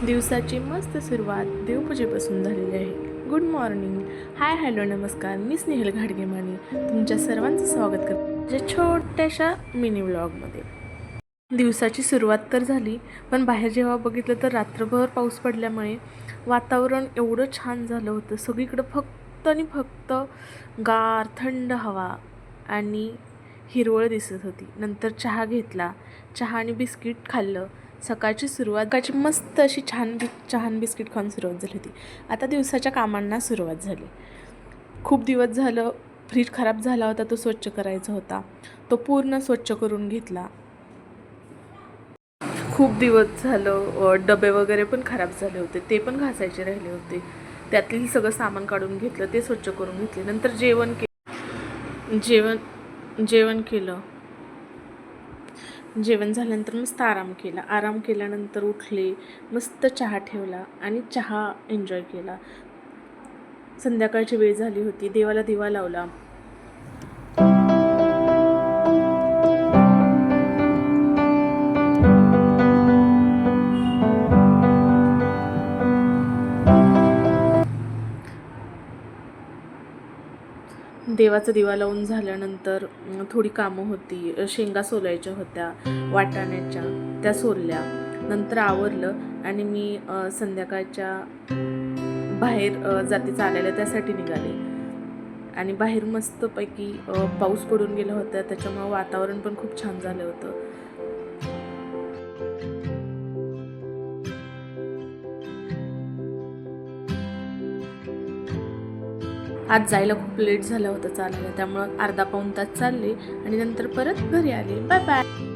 दिवसाची मस्त सुरुवात देवपूजेपासून झालेली आहे. गुड मॉर्निंग, हाय, हॅलो, नमस्कार. मी स्नेहल घाडगेमानी तुमच्या सर्वांचं स्वागत करते माझ्या छोट्याशा मिनी व्लॉगमध्ये. दिवसाची सुरुवात तर झाली, पण बाहेर जेव्हा बघितलं तर रात्रभर पाऊस पडल्यामुळे वातावरण एवढं छान झालं होतं. सगळीकडं फक्त आणि फक्त गार थंड हवा आणि हिरवळ दिसत होती. नंतर चहा घेतला, चहा आणि बिस्किट खाल्लं. सकाळची मस्त अशी छान बिस्किट खाऊन सुरुवात झाली होती. आता दिवसाच्या कामांना सुरुवात झाली. खूप दिवस झालं फ्रीज खराब झाला होता, तो स्वच्छ करायचा होता. तो पूर्ण स्वच्छ करून घेतला. खूप दिवस झालं डबे वगैरे पण खराब झाले होते, ते पण घासायचे राहिले होते. त्यातील सगळं सामान काढून घेतलं, ते स्वच्छ करून घेतले. नंतर जेवण केलं. जेवण झाल्यानंतर मस्त आराम केल्यानंतर उठले, मस्त चहा ठेवला आणि चहा एन्जॉय केला. संध्याकाळची वेळ झाली होती, देवाला दिवा लावला. देवाचा दिवा लावून झाल्यानंतर थोडी कामं होती. शेंगा सोलायच्या होत्या वाटाण्याच्या, त्या सोलल्या. नंतर आवरलं आणि मी संध्याकाळच्या बाहेर जाते चालायला, त्यासाठी निघाले. आणि बाहेर मस्तपैकी पाऊस पडून गेला होता, त्याच्यामुळं वातावरण पण खूप छान झालं होतं. आज जायला खूप लेट झालं होतं चालायला, त्यामुळं अर्धा पाऊण तास चालले आणि नंतर परत घरी आले. Bye bye.